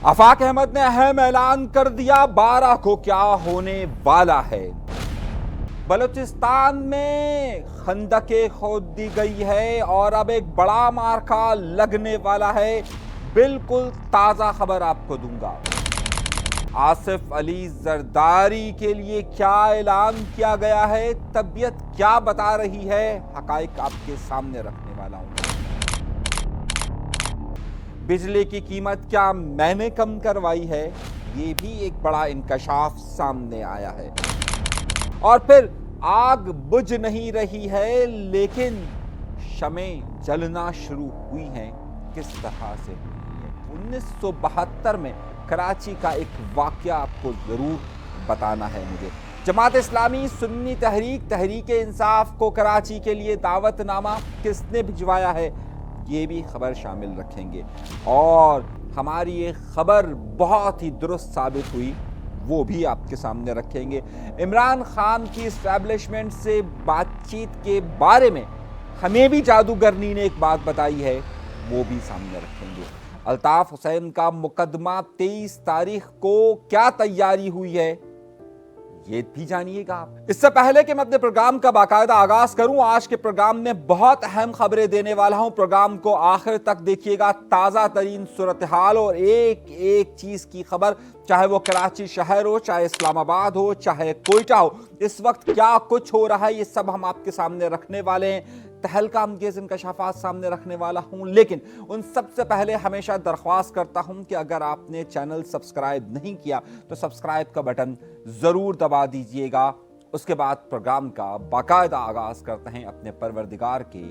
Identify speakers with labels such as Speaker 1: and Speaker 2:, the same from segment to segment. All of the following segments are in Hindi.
Speaker 1: आफाक अहमद ने अहम ऐलान कर दिया 12 को क्या होने वाला है। बलूचिस्तान में खंदकें खोद दी गई है और अब एक बड़ा मार्का लगने वाला है। बिल्कुल ताजा खबर आपको दूंगा। आसिफ अली जरदारी के लिए क्या ऐलान किया गया है, तबीयत क्या बता रही है, हकाइक आपके सामने रखने वाला हूं। बिजली की कीमत क्या मैंने कम करवाई है, ये भी एक बड़ा इंकशाफ सामने आया है। और फिर आग बुझ नहीं रही है लेकिन शमें जलना शुरू हुई हैं। किस तरह से हुई है? 1972 में कराची का एक वाकया आपको जरूर बताना है मुझे। जमात इस्लामी सुन्नी तहरीक इंसाफ को कराची के लिए दावतनामा किसने भिजवाया है, ये भी खबर शामिल रखेंगे। और हमारी ये खबर बहुत ही दुरुस्त साबित हुई, वो भी आपके सामने रखेंगे। इमरान खान की इस्टेब्लिशमेंट से बातचीत के बारे में हमें भी जादूगरनी ने एक बात बताई है, वो भी सामने रखेंगे। अल्ताफ हुसैन का मुकदमा 23 तारीख को क्या तैयारी हुई है, ये भी जानिएगा आप। इससे पहले कि मैं अपने प्रोग्राम का बाकायदा आगाज करूं, आज के प्रोग्राम में बहुत अहम खबरें देने वाला हूं। प्रोग्राम को आखिर तक देखिएगा। ताजा तरीन सूरत हाल और एक एक चीज की खबर, चाहे वो कराची शहर हो, चाहे इस्लामाबाद हो, चाहे कोयटा हो, इस वक्त क्या कुछ हो रहा है, ये सब हम आपके सामने रखने वाले हैं। तहलका अंगेज इंकशाफात सामने रखने वाला हूं। लेकिन उन सबसे पहले हमेशा दरख्वास्त करता हूं कि अगर आपने चैनल सब्सक्राइब नहीं किया तो सब्सक्राइब का बटन जरूर दबा दीजिएगा। उसके बाद प्रोग्राम का बाकायदा आगाज करते हैं अपने परवरदिगार के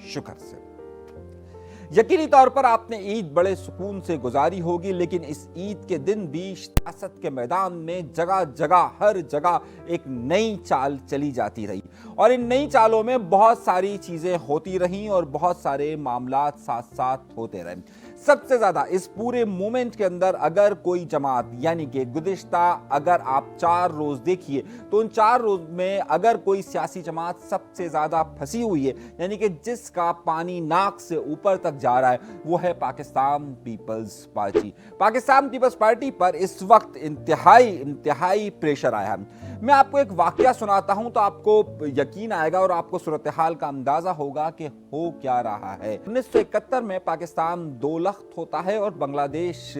Speaker 1: शुक्र से। यकीनी तौर पर आपने ईद बड़े सुकून से गुजारी होगी, लेकिन इस ईद के दिन भी सियासत के मैदान में जगह जगह हर जगह एक नई चाल चली जाती रही और इन नई चालों में बहुत सारी चीजें होती रहीं और बहुत सारे मामलात साथ साथ होते रहे। सबसे ज्यादा इस पूरे मोमेंट के अंदर अगर कोई जमात, यानी कि गुज़िश्ता अगर आप 4 रोज देखिए तो उन 4 रोज में अगर कोई सियासी जमात सबसे ज्यादा फंसी हुई है, यानी कि जिसका पानी नाक से ऊपर तक जा रहा है, वो है Pakistan People's Party. Pakistan People's Party पर इस वक्त इंतहाई प्रेशर आया है। मैं आपको एक वाकया सुनाता हूं तो आपको यकीन आएगा और आपको सूरत हाल का अंदाजा होगा कि हो क्या रहा है। 1971 में पाकिस्तान 2 लख्त होता है और बांग्लादेश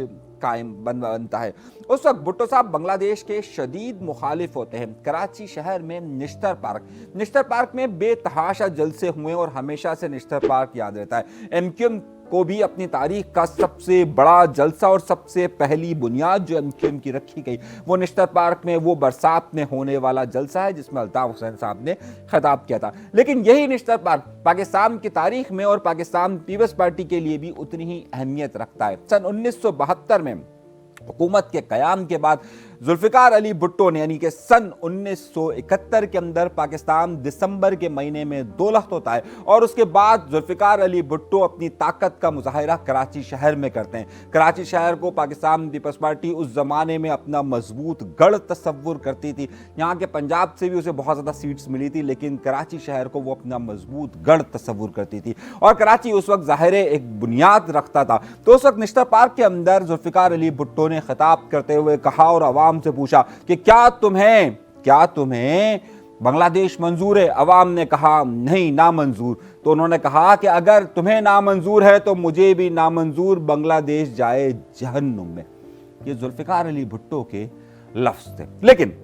Speaker 1: कायम बनता है। उस वक्त भुट्टो साहब बांग्लादेश के शदीद मुखालिफ होते हैं। कराची शहर में निश्तर पार्क में बेतहाशा जलसे हुए और हमेशा से निश्तर पार्क याद रहता है। एमक्यूएम को भी अपनी तारीख का सबसे बड़ा जलसा और सबसे पहली बुनियाद जो एमक्यूएम की रखी गई वो निश्तर पार्क में वो बरसात में होने वाला जलसा है जिसमें अल्ताफ हुसैन साहब ने खिताब किया था। लेकिन यही निश्तर पार्क पाकिस्तान की तारीख में और पाकिस्तान पीपल्स पार्टी के लिए भी उतनी ही अहमियत रखता है। सन 1972 में हुकूमत के कयाम के बाद जुल्फिकार अली भुट्टो ने, यानी कि सन 1971 के अंदर पाकिस्तान दिसंबर के महीने में 2 लख्त होता है और उसके बाद जुल्फिकार अली भुट्टो अपनी ताकत का मुजाहिरा कराची शहर में करते हैं। कराची शहर को पाकिस्तान पीपल्स पार्टी उस जमाने में अपना मजबूत गढ़ तस्वुर करती थी। यहाँ के पंजाब से भी उसे बहुत ज़्यादा सीट्स मिली थी, लेकिन कराची शहर को वो अपना मजबूत गढ़ तस्वुर करती थी और कराची उस वक्त ज़ाहिर एक बुनियाद रखता था। तो उस वक्त निश्तर पार्क के अंदर जुल्फिकार अली भुट्टो ने खिताब करते हुए कहा और अवाम से पूछा कि क्या तुम्हें बांग्लादेश मंजूर है? अवाम ने कहा नहीं, नामंजूर। तो उन्होंने कहा कि अगर तुम्हें नामंजूर है तो मुझे भी नामंजूर, बांग्लादेश जाए जहन्नुम में। ये जुल्फिकार अली भुट्टो के लफ्ज थे। लेकिन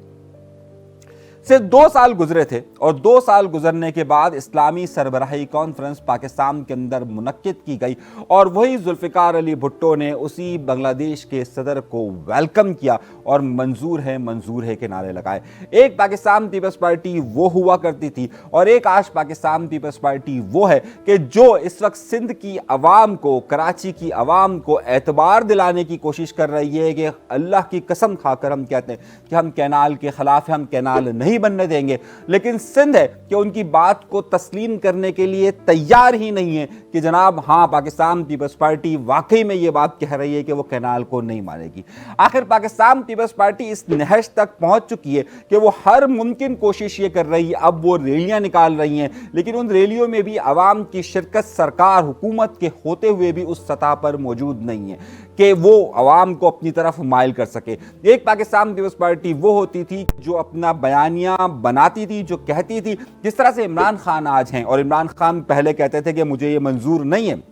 Speaker 1: सिर्फ 2 साल गुजरे थे और 2 साल गुजरने के बाद इस्लामी सरबराही कॉन्फ्रेंस पाकिस्तान के अंदर मुनक्किद की गई और वही जुल्फिकार अली भुट्टो ने उसी बांग्लादेश के सदर को वेलकम किया और मंजूर है के नारे लगाए। एक पाकिस्तान पीपल्स पार्टी वो हुआ करती थी और एक आज पाकिस्तान पीपल्स पार्टी वो है कि जो इस वक्त सिंध की अवाम को, कराची की अवाम को एतबार दिलाने की कोशिश कर रही है कि अल्लाह की कसम खाकर हम कहते हैं कि हम कैनाल के खिलाफ हैं, हम कैनाल नहीं बनने देंगे। लेकिन सिंध है कि उनकी बात को तस्लीम करने के लिए तैयार ही नहीं है कि जनाब हाँ, पाकिस्तान पीपल्स पार्टी वाकई में ये बात कह रही है कि वो कैनाल को नहीं मानेगी। आखिर पाकिस्तान पीपल्स पार्टी इस नहज तक पहुंच चुकी है कि वो हर मुमकिन कोशिश ये कर रही है, अब वो रैलियां निकाल रही हैं, लेकिन उन रैलियों में भी आवाम की शिरकत सरकार हुकूमत के होते हुए भी उस सतह पर मौजूद नहीं है कि वो आवाम को अपनी तरफ माइल कर सके। एक पाकिस्तान पीपल्स पार्टी वो होती थी जो अपना बयानिया बनाती थी, जो कहती थी, जिस तरह से इमरान खान आज हैं, और इमरान खान पहले कहते थे कि मुझे ये मंजूर नहीं है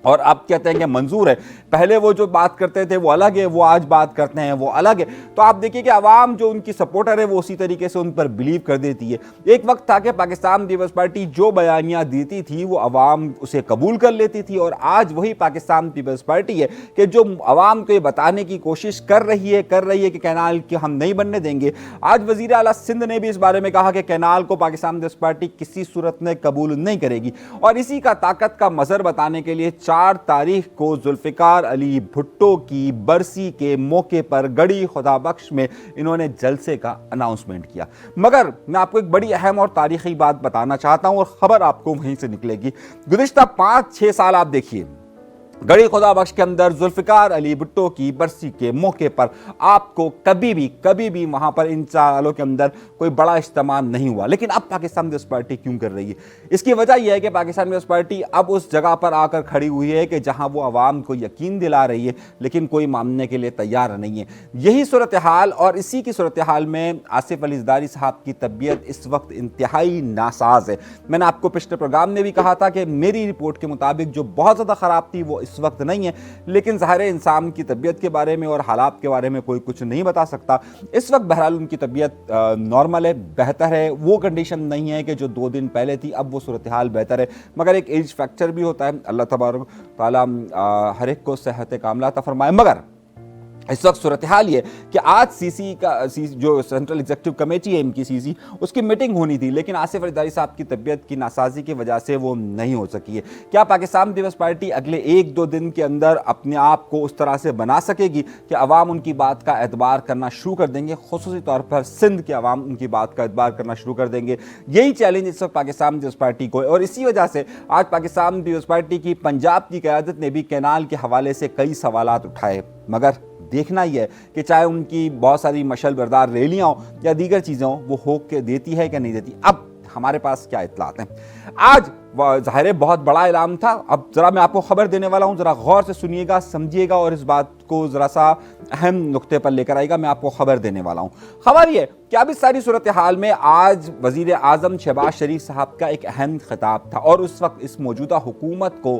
Speaker 1: और अब कहते हैं कि मंजूर है। पहले वो जो बात करते थे वो अलग है, वो आज बात करते हैं वो अलग है। तो आप देखिए कि आवाम जो उनकी सपोर्टर है वो उसी तरीके से उन पर बिलीव कर देती है। एक वक्त था कि पाकिस्तान पीपल्स पार्टी जो बयानियां देती थी वो आवाम उसे कबूल कर लेती थी, और आज वही पाकिस्तान पीपल्स पार्टी है कि जो आवाम को ये बताने की कोशिश कर रही है कि कैनाल की हम नहीं बनने देंगे। आज वजीर आला सिंध ने भी इस बारे में कहा कि कैनाल को पाकिस्तान पीपल्स पार्टी किसी सूरत में कबूल नहीं करेगी, और इसी का ताकत का मजहर बताने के लिए 4 तारीख को जुल्फिकार अली भुट्टो की बरसी के मौके पर गढ़ी खुदाबख्श में इन्होंने जलसे का अनाउंसमेंट किया। मगर मैं आपको एक बड़ी अहम और तारीखी बात बताना चाहता हूं, और खबर आपको वहीं से निकलेगी। गुज़िश्ता 5-6 साल आप देखिए, गढ़ी खुदाबख्श के अंदर जुल्फिकार अली भुट्टो की बरसी के मौके पर आपको कभी भी वहां पर इन सालों के अंदर कोई बड़ा इज्तिमा नहीं हुआ। लेकिन अब पाकिस्तान पीपल्स पार्टी क्यों कर रही है? इसकी वजह यह है कि पाकिस्तान पीपल्स पार्टी अब उस जगह पर आकर खड़ी हुई है कि जहां वो आवाम को यकीन दिला रही है, लेकिन कोई मानने के लिए तैयार नहीं है। यही सूरत हाल, और इसी की सूरत हाल में आसिफ अली ज़रदारी साहब की तबीयत इस वक्त इंतहाई नासाज है। मैंने आपको पिछले प्रोग्राम में भी कहा था कि मेरी रिपोर्ट के मुताबिक जो बहुत ज़्यादा ख़राब थी वो इस वक्त नहीं है, लेकिन ज़ाहिर है इंसान की तबीयत के बारे में और हालात के बारे में कोई कुछ नहीं बता सकता। इस वक्त बहरहाल उनकी तबीयत नॉर्मल है, बेहतर है। वो कंडीशन नहीं है कि जो 2 दिन पहले थी, अब वो सूरत हाल बेहतर है। मगर एक एज फैक्टर भी होता है, अल्लाह तबारक ताला हर एक को सेहत कामिला अता फरमाए। मगर इस वक्त सूरत हाल ये कि आज सीसी जो सेंट्रल एग्जीक्यूटिव कमेटी है इनकी सीसी, उसकी मीटिंग होनी थी, लेकिन आसिफ अली ज़रदारी साहब की तबीयत की नासाजी की वजह से वो नहीं हो सकी है। क्या पाकिस्तान पीपल्स पार्टी अगले 1-2 दिन के अंदर अपने आप को उस तरह से बना सकेगी कि अवाम उनकी बात का एतबार करना शुरू कर देंगे? खुसूसी तौर पर सिंध के अवाम उनकी बात का एतबार करना शुरू कर देंगे। यही चैलेंज इस वक्त पाकिस्तान पीपल्स पार्टी को है, और इसी वजह से आज पाकिस्तान पीपल्स पार्टी की पंजाब की क़यादत ने भी कैनाल के हवाले से कई सवालात उठाए। मगर देखना ही है कि चाहे उनकी बहुत सारी मशल बरदार रैलियां हो या दीगर चीज़ें हो, वो हो के देती है कि नहीं देती। अब हमारे पास क्या इत्तलात हैं? आज ज़ाहिर है बहुत बड़ा ऐलान था। अब ज़रा मैं आपको खबर देने वाला हूँ, ज़रा गौर से सुनिएगा, समझिएगा और इस बात को ज़रा सा अहम नुक्ते पर लेकर आएगा। मैं आपको खबर देने वाला हूँ। खबर ये कि अब इस सारी सूरत हाल में आज वज़ीर आज़म शहबाज शरीफ साहब का एक अहम खिताब था, और उस वक्त इस मौजूदा हुकूमत को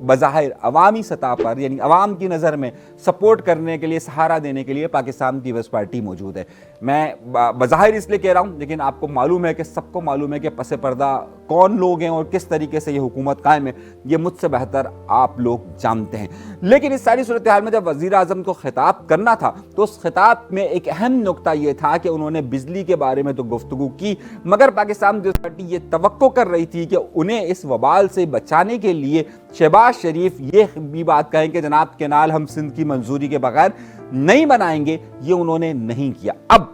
Speaker 1: बज़ाहिर अवामी सतह पर, यानी अवाम की नज़र में सपोर्ट करने के लिए, सहारा देने के लिए पाकिस्तान पीपल्स पार्टी मौजूद है। मैं बज़ाहिर इसलिए कह रहा हूँ, लेकिन आपको मालूम है कि सबको मालूम है कि पसे पर्दा कौन लोग हैं और किस तरीके से ये हुकूमत कायम है, ये मुझसे बेहतर आप लोग जानते हैं। लेकिन इस सारी सूरत हाल में जब वज़ीर आज़म को खिताब करना था, तो उस खिताब में एक अहम नुक्ता ये था कि उन्होंने बिजली के बारे में तो गुफ्तगू की, मगर पाकिस्तान पीपल्स पार्टी ये तवक्को कर रही थी कि उन्हें इस वबाल से बचाने के लिए शहबाज शरीफ ये भी बात कहें कि जनाब कैनाल हम सिंध की मंजूरी के बगैर नहीं बनाएंगे। ये उन्होंने नहीं किया। अब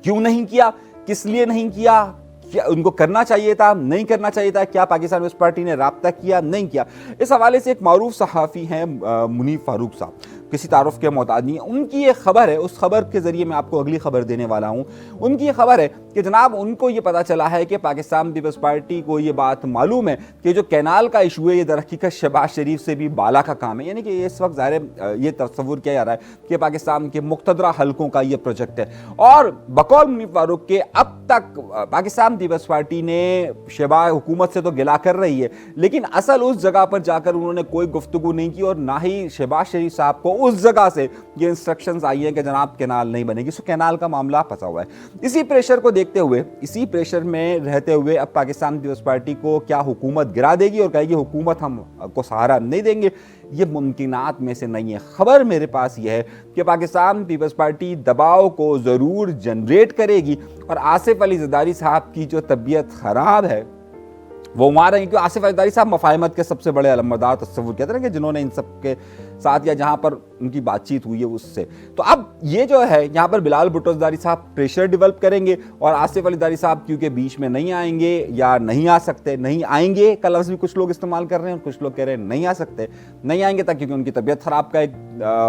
Speaker 1: क्यों नहीं किया, किस लिए नहीं किया, क्या उनको करना चाहिए था, नहीं करना चाहिए था, क्या पाकिस्तान पीपल्स पार्टी ने राब्ता किया, नहीं किया? इस हवाले से एक मारूफ सहाफ़ी हैं मुनीफ फारूक साहब, किसी तारुफ के मोहताज नहीं है। उनकी ये खबर है, उस खबर के ज़रिए मैं आपको अगली खबर देने वाला हूँ। उनकी ये खबर है कि जनाब उनको ये पता चला है कि पाकिस्तान पीपल्स पार्टी को ये बात मालूम है कि जो कैनाल का इशू है ये दरहकीकत शहबाज शरीफ से भी बाला का काम है। यानी कि इस वक्त ज़ाहिर ये तस्वुर किया जा रहा है कि पाकिस्तान के मुख्तदरा हलकों का ये प्रोजेक्ट है, और बकौल मुनीफ फारूक के अब तक पाकिस्तान पीपल्स पार्टी ने शहबाज हुकूमत से तो गिला कर रही है, लेकिन असल उस जगह पर जाकर उन्होंने कोई गुफ्तगू नहीं की, और ना ही शहबाज शरीफ साहब को उस जगह से ये इंस्ट्रक्शंस आई है कि जनाब कैनाल नहीं बनेगी। सो कैनाल का मामला फंसा हुआ है। इसी प्रेशर को देखते हुए, इसी प्रेशर में रहते हुए अब पाकिस्तान पीपल्स पार्टी को क्या हुकूमत गिरा देगी और कहेगी हुकूमत हम को सहारा नहीं देंगे? ये मुमकिनात में से नहीं है। खबर मेरे पास यह है कि पाकिस्तान पीपल्स पार्टी दबाव को ज़रूर जनरेट करेगी, और आसिफ अली ज़रदारी साहब की जो तबीयत ख़राब है वो वहाँ रहेंगे, क्योंकि आसिफ अली ज़रदारी साहब मफाहमत के सबसे बड़े अलमदार तस्वुर कहते हैं कि जिन्होंने इन सब के साथ या जहां पर उनकी बातचीत हुई है उससे। तो अब ये जो है यहाँ पर बिलाल भुट्टो ज़रदारी साहब प्रेशर डेवलप करेंगे और आसिफ अली ज़रदारी साहब क्योंकि बीच में नहीं आएंगे या नहीं आ सकते, नहीं आएंगे का लफ्ज़ भी कुछ लोग इस्तेमाल कर रहे हैं और कुछ लोग कह रहे हैं नहीं आ सकते, नहीं आएंगे ताकि क्योंकि उनकी तबीयत खराब का एक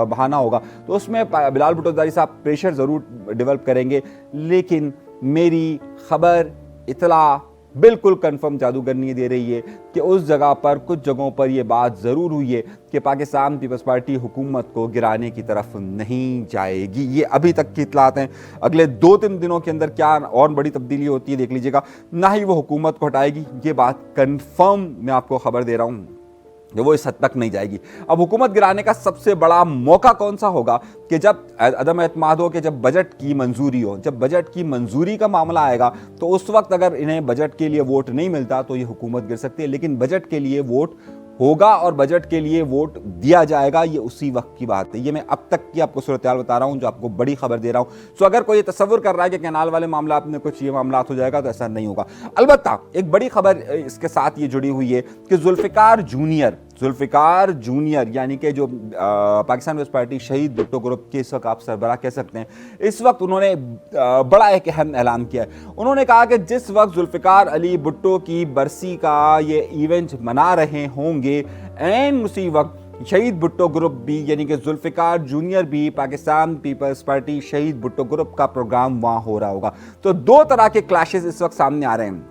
Speaker 1: बहाना होगा, तो उसमें बिलाल भुट्टो ज़रदारी साहब प्रेशर ज़रूर डेवलप करेंगे। लेकिन मेरी खबर इतला बिल्कुल कंफर्म जादूगर नहीं दे रही है कि उस जगह पर कुछ जगहों पर यह बात ज़रूर हुई है कि पाकिस्तान पीपल्स पार्टी हुकूमत को गिराने की तरफ नहीं जाएगी। ये अभी तक की इतलात हैं, अगले 2-3 दिनों के अंदर क्या और बड़ी तब्दीली होती है देख लीजिएगा। ना ही वो हुकूमत को हटाएगी, ये बात कंफर्म मैं आपको खबर दे रहा हूँ कि वो इस हद तक नहीं जाएगी। अब हुकूमत गिराने का सबसे बड़ा मौका कौन सा होगा कि जब अदम एतमाद हो, कि जब बजट की मंजूरी हो। जब बजट की मंजूरी का मामला आएगा तो उस वक्त अगर इन्हें बजट के लिए वोट नहीं मिलता तो ये हुकूमत गिर सकती है, लेकिन बजट के लिए वोट होगा और बजट के लिए वोट दिया जाएगा, ये उसी वक्त की बात है। ये मैं अब तक की आपको सूरत हाल बता रहा हूं, जो आपको बड़ी खबर दे रहा हूं। सो अगर कोई ये तस्वुर कर रहा है कि कैनाल वाले मामला में कुछ ये मामला हो जाएगा, तो ऐसा नहीं होगा। अलबत्ता एक बड़ी खबर इसके साथ ये जुड़ी हुई है कि जुल्फ़िकार जूनियर यानी कि जो पाकिस्तान पीपल्स पार्टी शहीद भुट्टो ग्रुप के इस वक्त आप सरबराह कह सकते हैं, इस वक्त उन्होंने बड़ा एक अहम ऐलान किया है। उन्होंने कहा कि जिस वक्त जुल्फ़िकार अली भुट्टो की बरसी का ये इवेंट मना रहे होंगे, एन उसी वक्त शहीद भुट्टो ग्रुप भी यानी कि जुल्फ़िकार जूनियर भी पाकिस्तान पीपल्स पार्टी शहीद भुट्टो ग्रुप का प्रोग्राम वहां हो रहा होगा। तो दो तरह के क्लैशेस इस वक्त सामने आ रहे हैं।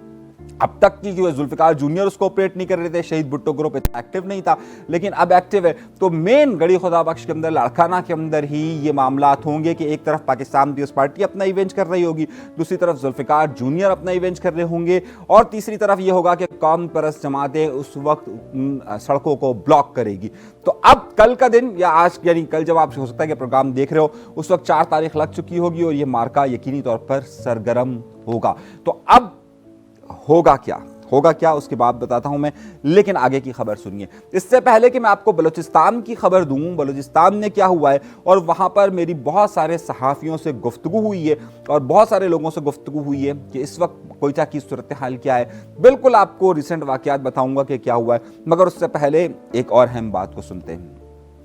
Speaker 1: अब तक की जो जुल्फ़िकार जूनियर उसको ऑपरेट नहीं कर रहे थे, शहीद भुट्टो ग्रुप इतना एक्टिव नहीं था, लेकिन अब एक्टिव है। तो मेन गड़ी खुदा बख्श के अंदर, लाड़काना के अंदर ही ये मामलात होंगे कि एक तरफ पाकिस्तान पीपल्स पार्टी अपना इवेंट कर रही होगी, दूसरी तरफ जुल्फ़िकार जूनियर अपना इवेंट कर रहे होंगे, और तीसरी तरफ ये होगा कि कौम परस्त जमातें उस वक्त सड़कों को ब्लॉक करेगी। तो अब कल का दिन या आज यानी कल जब आप हो सकता है कि प्रोग्राम देख रहे हो, उस वक्त 4 तारीख लग चुकी होगी और ये मार्का यकीनी तौर पर सरगर्म होगा। तो अब होगा क्या उसके बाद बताता हूं मैं, लेकिन आगे की खबर सुनिए। इससे पहले कि मैं आपको बलूचिस्तान की खबर दूं, बलूचिस्तान में क्या हुआ है, और वहां पर मेरी बहुत सारे सहाफ़ियों से गुफ्तगू हुई है और बहुत सारे लोगों से गुफ्तगू हुई है कि इस वक्त कोयटा की सूरत हाल क्या है। बिल्कुल आपको रिसेंट वाक़यात बताऊंगा कि क्या हुआ है, मगर उससे पहले एक और अहम बात को सुनते हैं।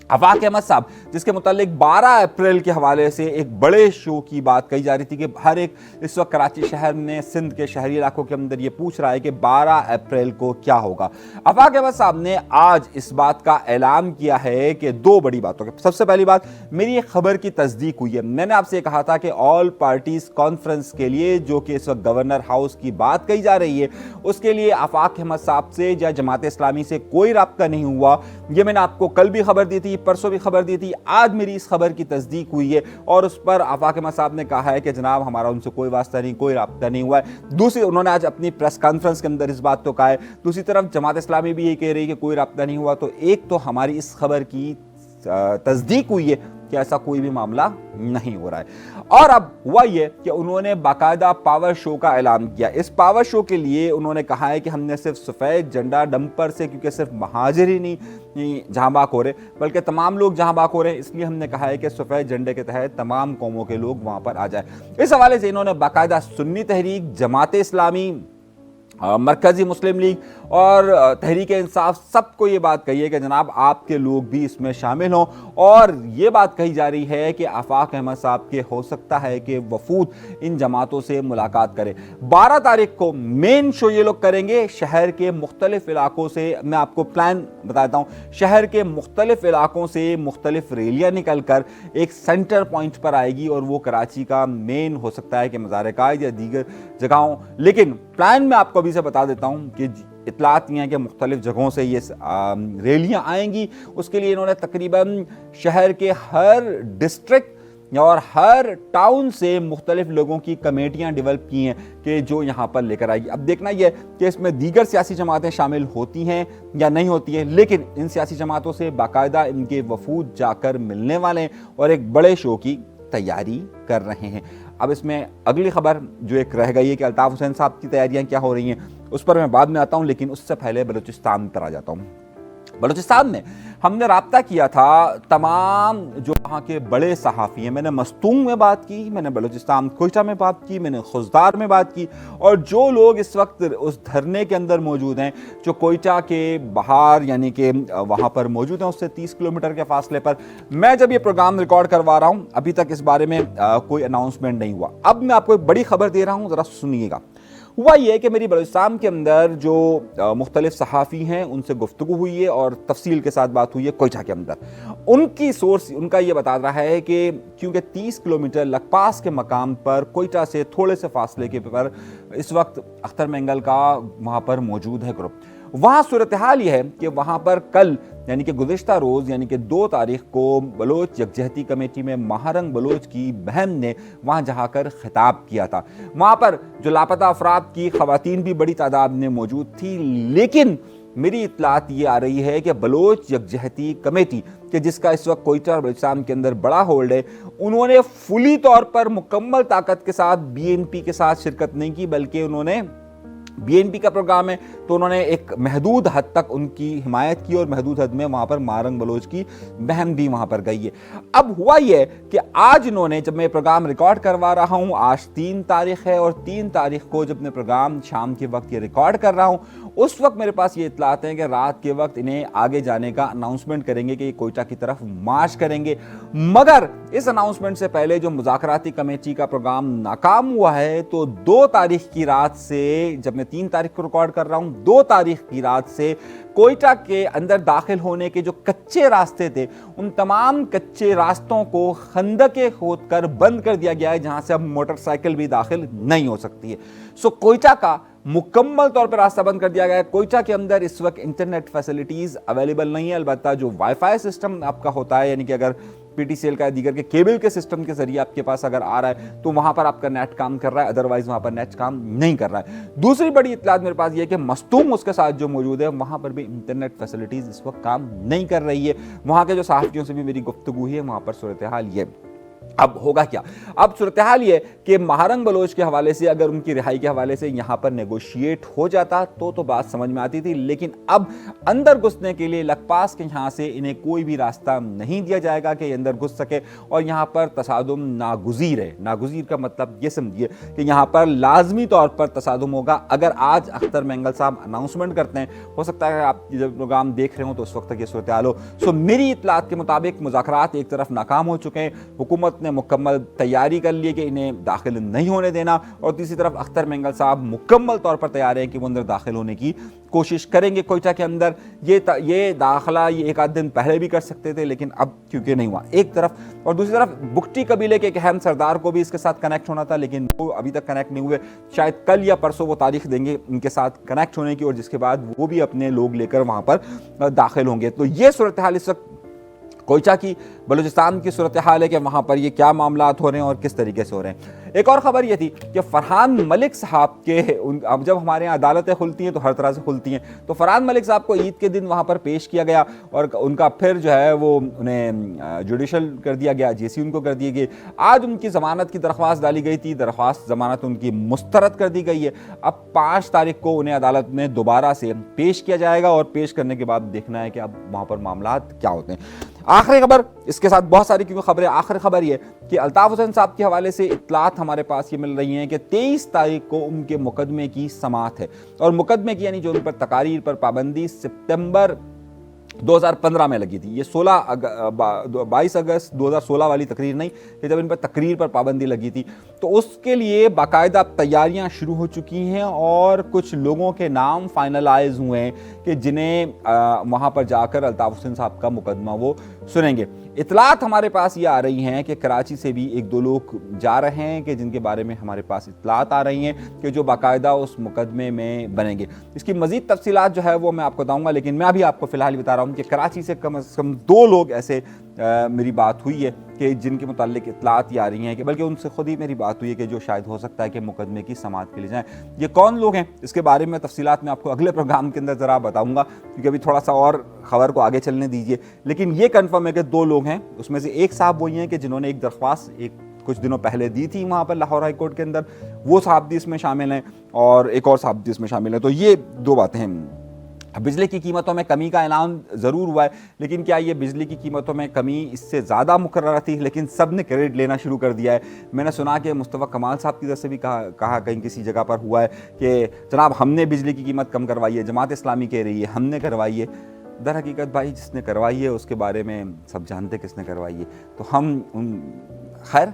Speaker 1: अफाक अहमद साहब, जिसके मुतालिक 12 अप्रैल के हवाले से एक बड़े शो की बात कही जा रही थी कि हर एक इस वक्त कराची शहर में, सिंध के शहरी इलाकों के अंदर ये पूछ रहा है कि 12 अप्रैल को क्या होगा। अफाक अहमद साहब ने आज इस बात का ऐलान किया है कि 2 बड़ी बातों के। सबसे पहली बात, मेरी एक खबर की तस्दीक हुई है। मैंने आपसे कहा था कि ऑल पार्टीज कॉन्फ्रेंस के लिए, जो कि इस वक्त गवर्नर हाउस की बात कही जा रही है, उसके लिए अफाक अहमद साहब से या जमात इस्लामी से कोई रब्ता नहीं हुआ। ये मैंने आपको कल भी खबर दी थी, परसों भी खबर दी थी, आज मेरी इस खबर की तस्दीक हुई है और उस पर आफाक अहमद साहब ने कहा है कि जनाब हमारा उनसे कोई वास्ता नहीं, कोई राब्ता नहीं हुआ है। दूसरी, उन्होंने आज अपनी प्रेस कॉन्फ्रेंस के अंदर इस बात तो कहा है। दूसरी तरफ जमात इस्लामी भी ये कह रही है कि कोई राब्ता नहीं हुआ। तो एक तो हमारी इस खबर की तस्दीक हुई है कि ऐसा कोई भी मामला नहीं हो रहा है। और अब हुआ यह कि उन्होंने बाकायदा पावर शो का ऐलान किया। इस पावर शो के लिए उन्होंने कहा है कि हमने सिर्फ सफ़ेद झंडा डंपर से, क्योंकि सिर्फ महाजिर ही नहीं जहां बाक हो रहे बल्कि तमाम लोग जहां बाक हो रहे हैं, इसलिए हमने कहा है कि सफ़ेद झंडे के तहत तमाम कौमों के लोग वहां पर आ जाए। इस हवाले से इन्होंने बाकायदा सुन्नी तहरीक, जमात इस्लामी, मरकजी मुस्लिम लीग और तहरीक इंसाफ सबको ये बात कही है कि जनाब आपके लोग भी इसमें शामिल हों। और ये बात कही जा रही है कि आफाक अहमद साहब के हो सकता है कि वफूद इन जमातों से मुलाकात करें। 12 तारीख को मेन शो ये लोग करेंगे शहर के मुख्तलिफ इलाकों से। मैं आपको प्लान बताता हूँ। शहर के मुख्तलिफ इलाकों से मुख्तलिफ रैलियाँ निकल कर एक सेंटर पॉइंट पर आएगी और वो कराची का मेन हो सकता है कि मज़ार-ए-कायद या दीगर जगहों। लेकिन प्लान में आपको अभी से बता देता हूं कि इतलात ये हैं कि मुख्तलिफ जगहों से ये रैलियां आएंगी। उसके लिए इन्होंने तकरीबन शहर के हर डिस्ट्रिक्ट और हर टाउन से मुख्तलिफ लोगों की कमेटियां डेवलप की हैं कि जो यहाँ पर लेकर आएगी। अब देखना यह कि इसमें दीगर सियासी जमातें शामिल होती हैं या नहीं होती हैं, लेकिन इन सियासी जमातों से बाकायदा इनके वफूद जाकर मिलने वाले हैं और एक बड़े शो की तैयारी कर रहे हैं। अब इसमें अगली खबर जो एक रह गई है कि अल्ताफ हुसैन साहब की तैयारियां क्या हो रही हैं, उस पर मैं बाद में आता हूं, लेकिन उससे पहले बलूचिस्तान पर आ जाता हूं। बलूचिस्तान में हमने राब्ता किया था तमाम जो वहाँ के बड़े सहाफ़ी हैं। मैंने मस्तूंग में बात की, मैंने बलूचिस्तान कोयटा में बात की, मैंने खुजदार में बात की, और जो लोग इस वक्त उस धरने के अंदर मौजूद हैं, जो कोयटा के बाहर यानी कि वहाँ पर मौजूद हैं, उससे 30 किलोमीटर के फासले पर। मैं जब ये प्रोग्राम रिकॉर्ड करवा रहा हूँ, अभी तक इस बारे में कोई अनाउंसमेंट नहीं हुआ। अब मैं आपको एक बड़ी खबर दे रहा हूँ, ज़रा सुनिएगा। हुआ ये कि मेरी बलूचिस्तान के अंदर जो मुख्तलिफ सहाफ़ी हैं उनसे गुफ्तगू हुई है और तफसील के साथ बात हुई है कोयटा के अंदर। उनकी सोर्स उनका ये बता रहा है कि क्योंकि 30 किलोमीटर लकपास के मकाम पर कोयटा से थोड़े से फासले के पर इस वक्त अख्तर मेंगल का वहाँ पर मौजूद है ग्रुप। वहाँ सूरत हाल ये है कि वहाँ पर कल यानी कि गुज़िश्ता रोज़ यानी कि 2 तारीख को बलोच यकजहती कमेटी में महारंग बलोच की बहन ने वहाँ जाकर खिताब किया था। वहाँ पर जो लापता अफराद की ख़वातीन भी बड़ी तादाद में मौजूद थी, लेकिन मेरी इत्तलात ये आ रही है कि बलोच यकजहती कमेटी कि जिसका इस वक्त कोयटा और बलूचिस्तान के अंदर बड़ा होल्ड है, उन्होंने फुली तौर पर मुकम्मल ताकत के साथ BNP के साथ शिरकत नहीं की, बल्कि उन्होंने BNP का प्रोग्राम है तो उन्होंने एक महदूद हद तक उनकी हिमायत की और महदूद हद में वहाँ पर महारंग बलोच की बहन भी वहाँ पर गई है। अब हुआ यह कि आज इन्होंने, जब मैं प्रोग्राम रिकॉर्ड करवा रहा हूँ, आज 3 तारीख है, और 3 तारीख को जब मैं प्रोग्राम शाम के वक्त ये रिकॉर्ड कर रहा हूँ, उस वक्त मेरे पास ये इत्तलात हैं कि रात के वक्त इन्हें आगे जाने का अनाउंसमेंट करेंगे कि ये कोयटा की तरफ मार्च करेंगे। मगर इस अनाउंसमेंट से पहले जो मुज़ाकराती कमेटी का प्रोग्राम नाकाम हुआ है, तो 2 तारीख की रात से, जब मैं 3 तारीख को रिकॉर्ड कर रहा हूँ, 2 तारीख की रात से कोयटा के अंदर दाखिल होने के जो कच्चे रास्ते थे, उन तमाम कच्चे रास्तों को खंदकें खोदकर बंद कर दिया गया है, जहां से अब मोटरसाइकिल भी दाखिल नहीं हो सकती है। सो कोयटा का मुकम्मल तौर पर रास्ता बंद कर दिया गया है। कोयटा के अंदर इस वक्त इंटरनेट फैसिलिटीज अवेलेबल नहीं है। अलबत्ता जो वाईफाई सिस्टम आपका होता है, यानी कि अगर PTCL का दीगर के केबल के सिस्टम के जरिए आपके पास अगर आ रहा है तो वहां पर आपका नेट काम कर रहा है, अदरवाइज वहां पर नेट काम नहीं कर रहा है। दूसरी बड़ी इत्तलात मेरे पास ये है कि मस्तूम उसके साथ जो मौजूद है, वहां पर भी इंटरनेट फैसिलिटीज इस वक्त काम नहीं कर रही है। वहां के जो सहाफ़ियों से भी मेरी गुफ्तगू हुई है, वहां पर सूरत हाल ये। अब होगा क्या? अब सूरत हाल ये कि महारंग बलोच के हवाले से, अगर उनकी रिहाई के हवाले से यहाँ पर नेगोशिएट हो जाता तो बात समझ में आती थी, लेकिन अब अंदर घुसने के लिए लकपास के यहाँ से इन्हें कोई भी रास्ता नहीं दिया जाएगा कि ये अंदर घुस सके, और यहाँ पर तसादुम नागुज़ीर है। नागुज़ीर का मतलब ये समझिए कि यहाँ पर लाजमी तौर पर तसादुम होगा। अगर आज अख्तर मेंगल साहब अनाउंसमेंट करते हैं, हो सकता है आप जब प्रोग्राम देख रहे हो तो उस वक्त तक ये सूरत हाल हो। सो मेरी इत्तलात के मुताबिक मुज़ाकरात एक तरफ नाकाम हो चुके हैं, हुकूमत ने मुकम्मल तैयारी कर ली है कि इन्हें दाखिल नहीं होने देना, और तीसरी तरफ अख्तर मेंगल साहब मुकम्मल तौर पर तैयार हैं कि वो अंदर दाखिल होने की कोशिश करेंगे कोयटा के अंदर। ये दाखिला ये एक आध दिन पहले भी कर सकते थे, लेकिन अब क्योंकि नहीं हुआ एक तरफ, और दूसरी तरफ बुगटी कबीले के एक अहम सरदार को भी इसके साथ कनेक्ट होना था, लेकिन वो अभी तक कनेक्ट नहीं हुए। शायद कल या परसों वो तारीख देंगे इनके साथ कनेक्ट होने की, और जिसके बाद वो भी अपने लोग लेकर वहां पर दाखिल होंगे। तो ये सूरत हाल इस वक्त कोयटा की, बलूचिस्तान की सूरत हाल है कि वहाँ पर ये क्या मामलात हो रहे हैं और किस तरीके से हो रहे हैं। एक और ख़बर ये थी कि फरहान मलिक साहब के, अब जब हमारे यहाँ अदालतें खुलती हैं तो हर तरह से खुलती हैं, तो फरहान मलिक साहब को ईद के दिन वहाँ पर पेश किया गया, और उनका फिर जो है वो उन्हें जुडिशल कर दिया गया, JC उनको कर दिए गए। आज उनकी ज़मानत की दरख्वास्त डाली गई थी, दरख्वास्त ज़मानत उनकी मुस्तरद कर दी गई है। अब 5 तारीख को उन्हें अदालत में दोबारा से पेश किया जाएगा, और पेश करने के बाद देखना है कि अब वहाँ पर मामलात क्या होते हैं। आखिरी खबर, इसके साथ बहुत सारी क्योंकि खबरें, आखिरी खबर ये कि अल्ताफ हुसैन साहब के हवाले से इत्तलात हमारे पास ये मिल रही हैं कि 23 तारीख को उनके मुकदमे की समाअत है, और मुकदमे की यानी जो उन पर तकारीर पर पाबंदी सितंबर 2015 में लगी थी। ये 22 अगस्त 2016 वाली तकरीर नहीं, कि जब इन पर तकरीर पर पाबंदी लगी थी, तो उसके लिए बाकायदा तैयारियां शुरू हो चुकी हैं, और कुछ लोगों के नाम फाइनलाइज हुए हैं कि जिन्हें वहां पर जाकर अल्ताफ हुसैन साहब का मुकदमा वो सुनेंगे। इतलात हमारे पास ये आ रही हैं कि कराची से भी 1-2 लोग जा रहे हैं कि जिनके बारे में हमारे पास इतलात आ रही हैं कि जो बाकायदा उस मुकदमे में बनेंगे। इसकी मज़ीद तफसीलात जो है वो मैं आपको बताऊंगा, लेकिन मैं अभी आपको फ़िलहाल बता रहा हूँ कि कराची से कम 2 लोग ऐसे मेरी बात हुई है कि जिनके मुताल्लिक इतलात ये आ रही हैं, कि बल्कि उनसे खुद ही मेरी बात हुई है कि जो शायद हो सकता है कि मुकदमे की समाअत के लिए जाएँ। ये कौन लोग हैं, इसके बारे में तफसीलात मैं आपको अगले प्रोग्राम के अंदर ज़रा बताऊँगा, क्योंकि अभी थोड़ा सा और ख़बर को आगे चलने दीजिए। लेकिन ये कन्फर्म है कि 2 लोग हैं, उसमें से एक साहब वही हैं कि जिन्होंने एक दरख्वास्त कुछ दिनों पहले दी थी वहाँ पर लाहौर हाई कोर्ट के अंदर, वो साहब भी इसमें शामिल हैं, और एक और साहब भी इसमें शामिल हैं। तो ये 2 बातें हैं। बिजली की कीमतों में कमी का ऐलान ज़रूर हुआ है, लेकिन क्या ये बिजली की कीमतों में कमी इससे ज़्यादा मुकर्रर थी? लेकिन सब ने क्रेडिट लेना शुरू कर दिया है। मैंने सुना कि मुस्तफ़ा कमाल साहब की तरफ से भी कहा कहीं किसी जगह पर हुआ है कि जनाब हमने बिजली की कीमत कम करवाई है, जमात इस्लामी कह रही है हमने करवाई है। दर हकीकत भाई जिसने करवाई है उसके बारे में सब जानते किसने करवाई है, तो हम खैर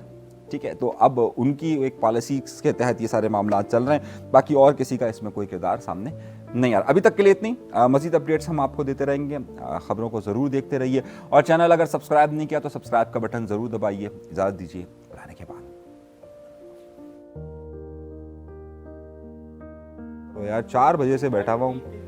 Speaker 1: ठीक है, तो अब उनकी एक पॉलिसी के तहत ये सारे मामला चल रहे हैं, बाकी और किसी का इसमें कोई किरदार सामने नहीं आ रहा। अभी तक के लिए इतनी, मजीद अपडेट्स हम आपको देते रहेंगे। खबरों को ज़रूर देखते रहिए और चैनल अगर सब्सक्राइब नहीं किया तो सब्सक्राइब का बटन ज़रूर दबाइए। इजाज़त दीजिए, बुलाने के बाद। तो यार 4 बजे से बैठा हुआ हूँ।